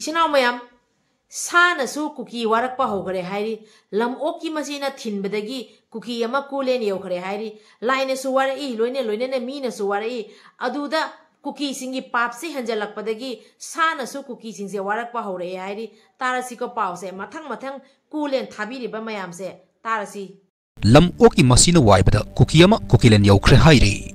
Ichinaw mayam sana su kuki warak pa hogare hairi lam oki masina thinbadagi kuki ama kulen yokare hairi laine su warai loine na mina su warai aduda kuki singi papsi hanjalakpadagi sana su kuki singse warak pa hore hairi tarasi ko pause mathang kulen thabiriba mayam se tarasi lam oki masina waibada kuki ama kukilen yokre hairi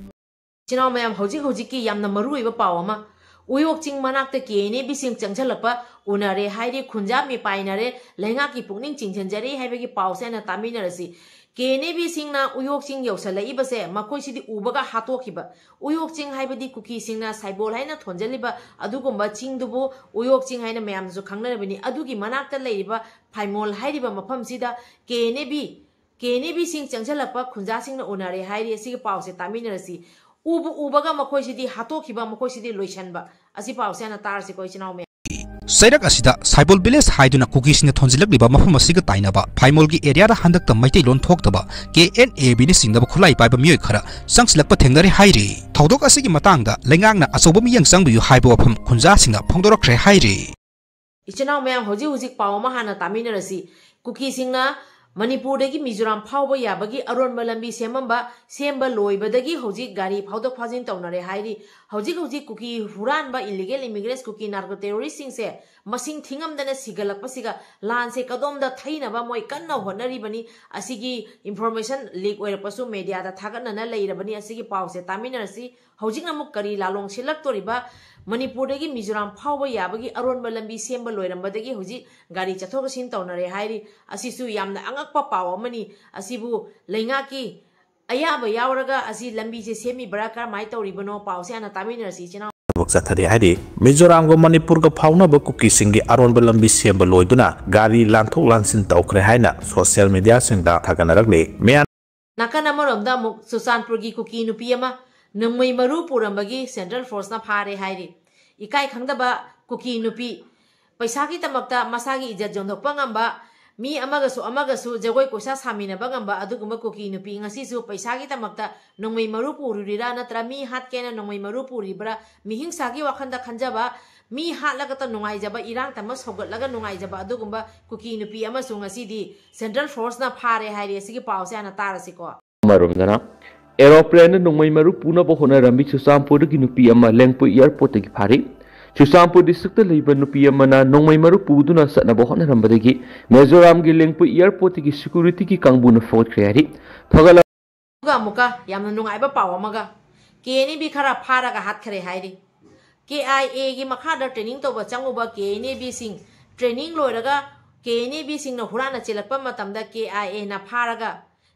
Ichinaw mayam hojik ki yamna maruiba pawama Uyok ching manakta KNAB sing changchalakpa unare hairi khunja mi painare lengak ki pukning chingchanjari haibagi pause na taminarasi KNAB sing na uyok ching yausalai base makoi sidi ubaga hatokhiba uyok ching haibadi kuki sing na saibol haina thonjaliba adugumba ching dubu uyok ching haina mayam ju khangnarabani adugi manakta leiba phaimol hairiba mafam sida KNAB sing changchalakpa khunja sing na unare hairi asigi pause taminarasi ubaga makoi sidi hatokhiba makoi sidi loisin asi pause na tarsi ko Ichinaw me Sairak asida saibol village haiduna cookies ne thonjilak liba mafam asiga tainaba phaimol gi area da handak ta maitai lon thokdaba KNAB ni singdaba khulai paiba mioi khara sangslakpa thengnare hairi thodok asigi matangda lengak na asoba mi yang sangbiu haibo wafam khunja singna phongdorokre hairi Ichinaw me hojik pawma hana taminarasi cookie singna Manipur dagi Mizoram phawba yabagi aron malambi semba loibadagi hojik gari phawdok phajin tawnare hairi hojik kuki huran ba illegal immigrants kuki narco terrorist singse masing thingamdana sigalakpasiga lanse kadomda thaina ba moi kanna honari bani asigi information leak oirapasu media da thagatna leirabani asigi pause taminarasi hojik namuk kari lalong silak toriba Manipur dagi Mizoram phawba yabagi aron malambi semba loirambadagi hojik gari chathogasin tawnare hairi asisu yamna angakpa pawamani asibu leingaki ayaba yawraga asi lambi se semi baraka mai tauribano pause ana taminarasi Ichinaw Waksathari hari Mizoram go Manipur go phawna ba kuki singi aron balambi semba loiduna gari lanthok lansin tawkre haina social media singda thaganarakle mean nakana maromda muk Susanpur gi kuki nupi ama nangmai maru purambagi Central Force na phare hairi ikai khangdaba kuki nupi paisa gi tamakta masagi ijat jondokpa ngamba mi amagasu jagoi koisa samina bagamba adugumba kuki nupi ngasi su paisa gi tamakta nongmai maru pururira natra mi hatkena nongmai maru puribra mi hingsagi wakhanda khanjaba mi hatlaga ta nungai jaba irang tamas hogatlaga nungai jaba adugumba kuki nupi amasu ngasi di Central Force na phare hairi asigi pause ana tarasiko marumdana aeroplane nongmai maru puna bo hona rambi Susanpur gi nupi ama lengpu airport gi phari Susanpur district leiba nupi amana nongmai maru puduna satna bo hona rambadagi Mizoram gi lengpu airport gi security gi kangbuna fort khari phagala muka yamna nungai ba pawamaga KNAB khara faraga hatkhary hairi KIA gi makhada training toba changuba KNAB sing training loiraga KNAB sing na hurana chelakpa matamda KIA na faraga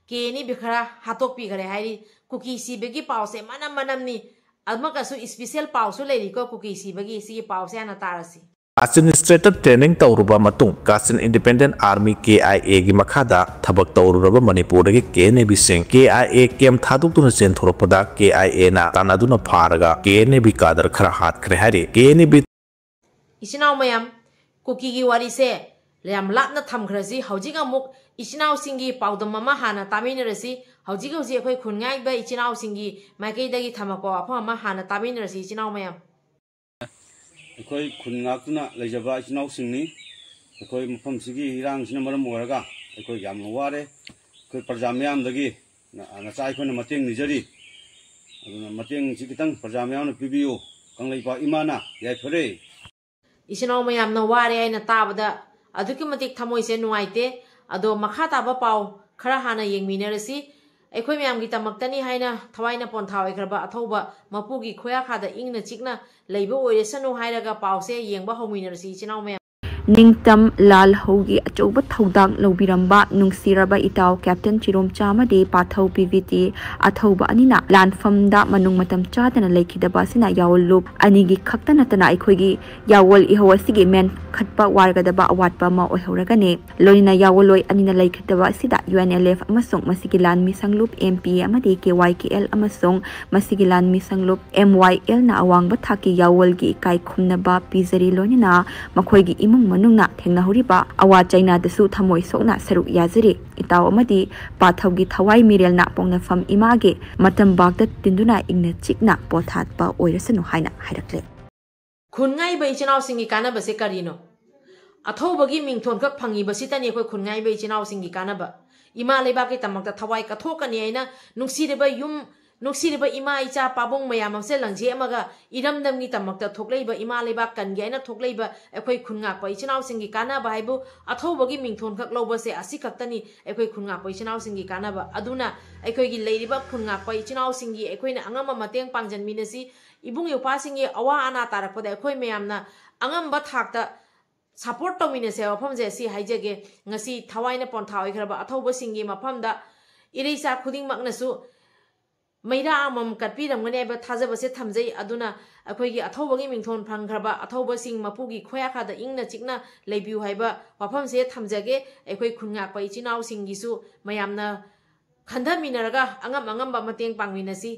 KNAB khara hatokpi khare hairi kuki sibegi pause manam ni almakasu special pause leiriko kuki sibegi sigi pause ana tarasi Administrator training tauruba matung Kachin Independent Army KIA gi makhada thabak taururaba Manipur gi KNAB sing KIA kem thaduk tuna chen thoropda KIA na tanaduna pharaga KNAB kadar khara hatkhary hari KNAB Ichinaw mayam kuki gi wari se lam lapna thamkhrasi hojik amuk Ichinaw singi paudam mama hana taminarasi hojik akhoi khungai ba Ichinaw singi maikai dagi thamako afama hana taminarasi Ichinaw mayam Koi khungakuna lejaba Ichinaw singni koi mafam sigi irang sina maram oraga koi yam ware koi parjamyam dagi na chai khona mateng nijari aduna mateng sikitang parjamyam na pibiu kanglaipa imana yai phare Ichinaw mayam na ware aina tabada aduki matik thamoi se nuaite ado makha taba pau khara hana yengminarasi akhoi mayam gi tamaktani haina thawaina ponthawai khraba athoba mapugi khoya khada ingna chikna leiba oiresanu hairaga pause yengba hominarasi Ichinaw mayam Ningtam Lal Hogi Achoba Thodang Lobiramba Nungsiraba Itao Captain Chirom Chamade Pathau PVT Athoba Anina Landfam da Manung Matam Chatana Lakidaba Sina Yawol Loop Anigi Kaktanatana Ikogi Yawol Ihawasigi Men Katpa Wargadaba Awatpa Ma Ohoragane Lorina Yawoloi Anina Lakidaba Sida UNLF Amasong Masigilan Misang Loop MP Amade KYKL Amasong Masigilan Misang Loop MYL na Awang Bataki Yawolgi Kai Kumnaba Pizari Lonina Makoigi Imung Manungna Tengnahuriba Awa China the Su Tamoi Sona Saru Yaziri Itaw Amadi Pathaugi Thawai Mirel na Pongna Fam Image Matam Bagda Tinduna Igna Chikna Pothat Ba Oirasanu Haina Hairakle खुनगाई बै इचिनाव सिंगी कानब से करीनो अथौबगी मिंगथोन खक fungi बसितनी अखोय खुनगाई बै इचिनाव सिंगी कानब इमा लेबा के तमकता थवाई कथोकनी आइना नुक्सिरेबा yum नुक्सिरेबा इमा इचा पाबोंग मयाम अमसे लंजे अमगा इरमदमगी तमकता थोकलेबा इमा लेबा कनगे आइना थोकलेबा अखोय खुनगाक बै इचिनाव सिंगी कानब हाइबु अथौबगी मिंगथोन खक लौबसे असि खक्तनी अखोय खुनगाक बै इचिनाव सिंगी कानब अदुना अखोयगी लेरिबा खुनगाक बै इचिनाव सिंगी अखोयना अंगम मतेंग पांगजनमिनसी इबुंग योपासिंगी अवा अना तारकपदा अखोय मयामना अंगमबा थाकता सपोर्ट तौमिनसे मफमजे सी हाइजगे ngasi थवाइना पोंथा ओइखरबा अथौबा सिंगी मफमदा इरेसा खुदिंग मकनसु मैरा अमम कटपीरमगने बा थाजबसे थमजै अदुना अखोयगी अथौबगी मिंगथोन फंगखरबा अथौबा सिंग मपुगी खोयाखादा इंगना चिकना लेबिउ हाइबा मफमसे थमजगे अखोय खुनगाक बै इचिनाव सिंगीसु मयामना खंधमिनरगा अंगम अंगमबा मतेंग पांगमिनसी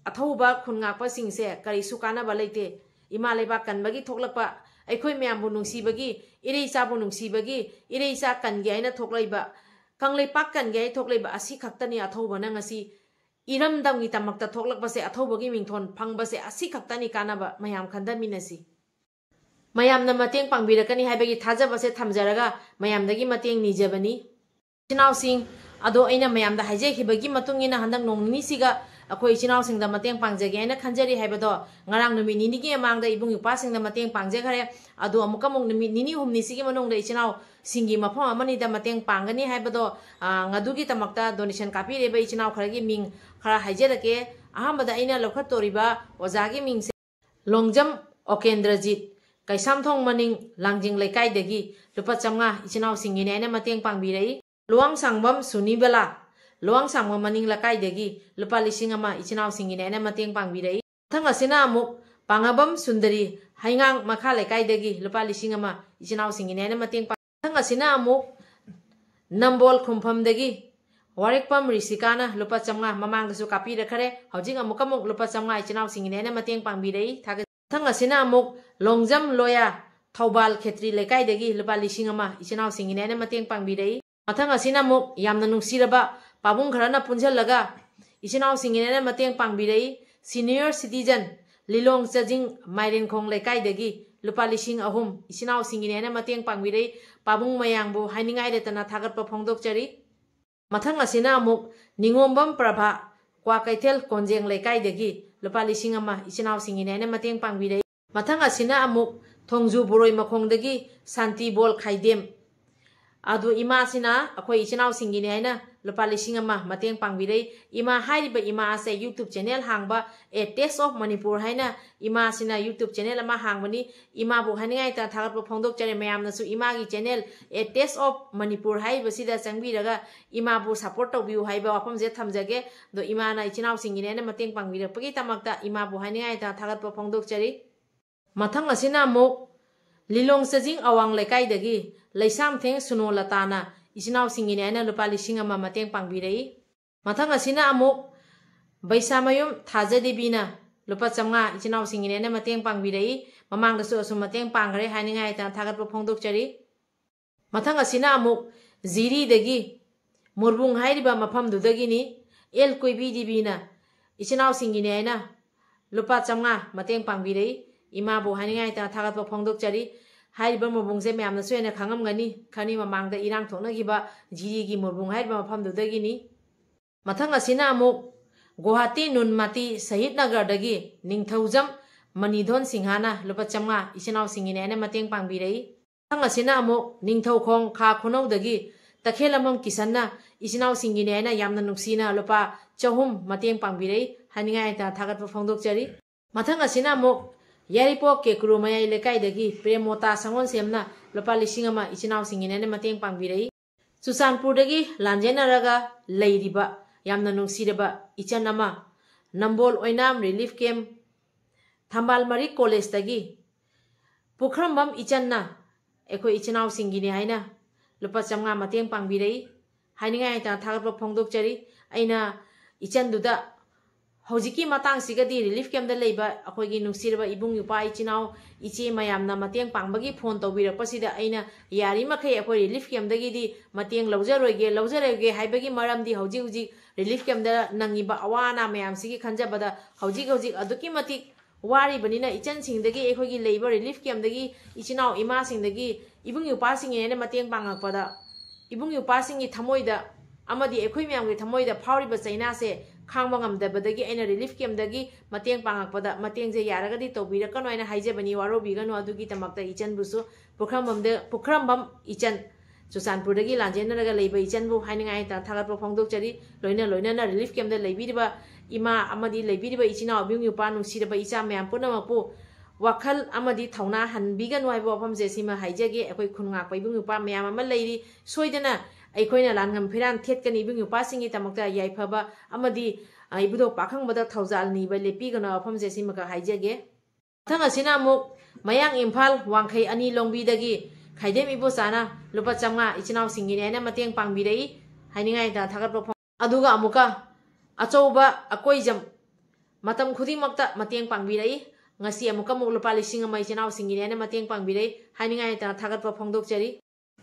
अथौबा खुनगाकपा सिंगसे करिसु कानबा लेते इमा लेबा कनबगी थोकलकपा अखोय म्यामबु नुंसीबगी इरेइचाबु नुंसीबगी इरेइचा कनगे आइना थोकलैबा कंगले पाक कनगे आइ थोकलैबा असि खक्तनी अथौबना ngasi इरमदमगी तमकता थोकलकपसे अथौबगी मिंगथोन फंगबसे असि खक्तनी कानबा मयाम खंदमिनसी मयामना मतेंग पांगबिरकनी हाइबगी थाजबसे थमजरगा मयामदगी मतेंग निजबनी इचिनाव सिंग अदो अइना मयामदा हाइजेखिबगी मतुंगिना हंदक नोंनिसिगा अखोय इचिनाव सिंगदा मतेंग पांगजगे आइना खंजरी हाइबदो ngarang numi nini gi amang da ibung yupa sing da mateng pangje khare adu amuka mong numi nini humni sigi manong da ichinaw singi mafam amani da mateng pangani haibado ngadu gi tamakta donation kapi reba ichinaw khare gi ming khara haijera ke ahamba da aina lokhat toriba oja gi ming se longjam okendrajit kaisam thong maning langjing lekai degi lupa chamnga ichinaw singi ne aina mateng pangbi rei luang sangbam sunibala luang sangma maning lakai degi lupa lising ama ichinaw singi ne aina mateng pangbi rei thang asina amuk pangabam sundari haingang makha lekai degi lupa lising ama ichinaw singi ne mateng thang asina amuk nambol khumpham degi warikpam risikana lupa chamnga mamang dasu kapi rakhare hojing amuk amuk lupa chamnga ichinaw singi ne mateng pangbi rei thang asina amuk longjam loya thobal khetri lekai degi lupa lising ama ichinaw singi ne mateng pangbi rei thang asina amuk yamna nungsiraba pabung kharana punjalaga ichinaw singi ne mateng pangbi rei senior citizen lilong chajing mairen khong lekai degi lupa lising ahum ichinaw singi ne mateng pangbirei pabung mayangbu hainingai retana thagatpa phongdok chari mathang asina amuk ningombam prabha kwa kaithel konjeng lekai degi lupa lising ama ichinaw singi ne mateng pangbirei mathang asina amuk thongju boroi makhong degi santi bol khaidem adu ima sina akhoi ichinaw singi ne aina lupa lising ama mateng pangbirei ima hairiba ima ase youtube channel hangba a taste of manipur haina ima sina youtube channel ama hangbani ima bu haningai ta thagatpa phongdok chare mayam nasu ima gi channel a taste of manipur haiba sida changbiraga ima bu support tawbiu haiba wafam je thamjage do ima na ichinaw singi ne mateng pangbirakpagi tamakta ima bu haningai ta thagatpa phongdok chari mathang asina muk lilong sajing awang lekai dagi leisam theng suno latana ichinaw singi ne lupa lising ama mateng pangbirei mathang asina amuk baisamayum thajadebina lupa chamnga ichinaw singi ne mateng pangbirei mamang dasu asu mateng panggare haningai ta thagatpa phongdok chari mathang asina amuk ziri dagi murbung hairiba mafam dudagi ni el koibi dibina ichinaw singi ne lupa chamnga mateng pangbirei ima bu haningai ta thagatpa phongdok chari hairiba mubungse myamna suena khangam gani khani mamangda irang thokna giba jiri gi mubung hairiba mafam dudagi ni mathang asina amuk Guwahati Nunmati Sahid Nagar dagi ningthaujam manidhon singhana lupa chamnga ichinaw singi ne mateng pangbirei mathang asina amuk ningthau khong kha khunau dagi takhelamam kisanna ichinaw singi ne yamna nuksina lupa chahum mateng pangbirei haningai ta thagatpa phongdok chari mathang asina amuk Yaripo ke kurumaya lekai dagi premota sangon semna lupa lising ama ichinaw singi ne mateng pangbirei Susanpur dagi lanjenaraga leiriba yamna nungsiraba ichan ama Nambol Oinam Relief Camp Thambal Mari College dagi Pukhrambam ichanna eko ichinaw singi ne haina lupa chamnga mateng pangbirei haningai ta thagatpa phongdok chari aina ichan duda Hojiki matang sigadi relief camp da leiba akoigi nungsirba ibung yupa ichinaw ichi mayamna mateng pangbagi phone tawbirakpa sida aina yari makhai akoi relief camp dagi di mateng lawjaroige haibagi maramdi hoji relief camp da nangiba awana mayam sigi khanjabada hoji aduki matik वारी बनिना इचन सिंगदगी एखोगी labour relief कैम्पदगी इचिनाव इमा सिंगदगी इबुंग युपा सिंगेने मतेंग पांगकपदा इबुंग युपा सिंगी थमोइदा अमदी एखोई म्यामगी थमोइदा फावरिबा चैना से खांगबा ngamdabadagi aina relief camdagi mateng pangakpada matengje yaragadi tobirакano aina haijebani warobigano adugi tamakta ichan busu pukhrambam ichan Susanpurdagi lanjenaraga leiba ichan bu hainingai ta thagatpa phongdokchari loina na relief camda leibiriba ima amadi leibiriba ichina abyung yupa nungsiraba icha myam punamapu wakhal amadi thauna hanbiganu haibo apamje sima haijage ekoi khungak paibung yupa myam ama leiri soidana ꯑꯩꯈꯣꯏꯅ ꯂꯥꯟꯉꯝ ꯐꯤꯔꯥꯟ ꯊꯦꯠꯀꯅꯤ ꯏꯕꯨꯡ ꯅꯨꯄꯥꯁꯤꯡꯒꯤ ꯇꯃꯛꯇ ꯌꯥꯏꯐꯕ ꯑꯃꯗꯤ ꯏꯕꯨꯙꯧ ꯄꯥꯈꯪꯕꯗ ꯊꯧꯖꯥꯜ ꯅꯤꯕ ꯂꯦꯞꯄꯤꯒꯅ ꯋꯥꯐꯝꯁꯦ ꯁꯤꯃꯈꯛ ꯍꯥꯏꯖꯒꯦ ꯃꯊꯪ ꯑꯁꯤꯅ ꯑꯃꯨꯛ ꯃꯌꯥꯡ ꯏꯝꯐꯥꯜ ꯋꯥꯡꯈꯩ ꯑꯅꯤ ꯂꯣꯡꯕꯤꯗꯒꯤ ꯈꯥꯏꯗꯦꯝ ꯏꯕꯣꯆꯥꯅ ꯂꯨꯄꯥ 500 ꯏꯆꯤꯟꯅꯥꯎꯁꯤꯡꯒꯤꯅꯤ ꯍꯥꯏꯅ ꯃꯇꯦꯡ ꯄꯥꯡꯕꯤꯔꯛꯏ ꯍꯥꯏꯅꯤꯡꯉꯥꯏꯗ ꯊꯥꯒꯠꯄ ꯑꯗꯨꯒ ꯑꯃꯨꯛꯀ ꯑꯆꯧꯕ ꯑꯀꯣꯏꯖꯝ ꯃꯇꯝ ꯈꯨꯗꯤꯡꯃꯛꯇ ꯃꯇꯦꯡ ꯄꯥꯡꯕꯤꯔꯛꯏ ꯉꯁꯤ ꯑꯃꯨꯛꯀ ꯂꯨꯄꯥ 1,000 इचिनाउसिंगिनी हाइना मतेंग पांगबिरई हाइनिंगाइता थागतपा फोंदोकचरी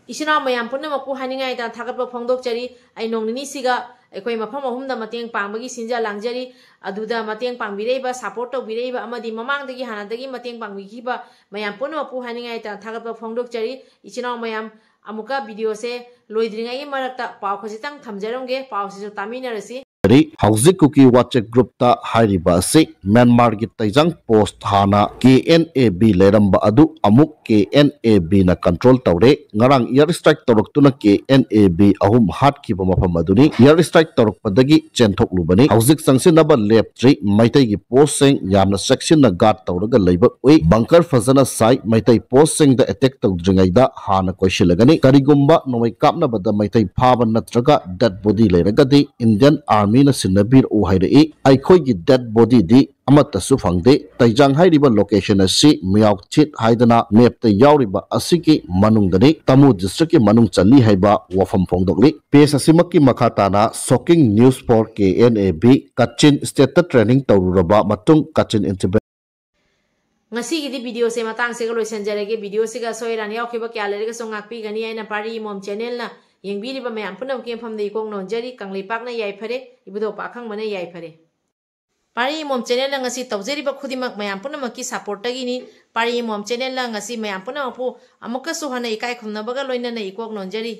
इचिनाउ मयाम पुनमकु हाइनिंगाइता थागतपा फोंदोकचरी आई नोंगनिनी सिगा अखोई मफम अहुमदा मतेंग पांगबगी सिंजा लांगजरी अदुदा मतेंग पांगबिरईबा सपोर्ट तौबिरईबा अमदी ममांगदगी हानादगी मतेंग पांगबिखिबा मयाम पुनमकु हाइनिंगाइता थागतपा फोंदोकचरी इचिनाउ मयाम अमुका वीडियो से लोइद्रिंगाई मरकता पाउ खजितंग थमजरमगे पाउसिसु तामिनरसी हौजिक कुकी WhatsApp ग्रुप ता हाइरिबा से म्यांमार की तैजंग पोस्ट हाना KNAB लेरंबा अदु अमुक KNAB ना कंट्रोल तौरे ngarang एयर स्ट्राइक तौरक्तुना KNAB अहुम हाट की मफम अदुनी एयर स्ट्राइक तौरकपदगी चेंथोकलुबनी हौजिक संगसिनबा लेप्ट्री मैतै की पोस्ट सिंग यामना सेक्शन ना गार्ड तौरगा लैब ओइ बंकर फजना साइ मैतै पोस्ट सिंग दा अटैक तौद्रिंगैदा हाना कोइशिलगनी करिगुम्बा नोमै कापनाबदा मैतै फाबा नत्रगा डेड बॉडी लेरगदी इंडियन आर्मी सिन्नबीर उहाइरई अखोई डेड बॉडी दी अमतसु फंगदे तैजांग हाइरिबा लोकेशन असि मियाउचित हाइदना मेप याउरिबा असिकी मनुंगदनी तमु डिस्ट्रिक्ट की मनुंग चली हाइबा वफम फोंदोगली पेज असिमकी मखाताना shocking news for KNAB Kachin state training तौरुरबा मतुंग कचिन इंटिबे ngasi video se matang se loisin jarege video se ga soiran yaukhiba kya lerega songakpi gani aina pari mom channel na yengbiriba mayam punam kem famde ikong non jari kangli pakna yai phare ibudo pakhang mane yai phare pari mom channel la ngasi tawjeriba khudimak mayam punam ki support tagi ni pari mom channel la ngasi mayam punam pu amukka suhana ikai khumna baga loina na ikok non jari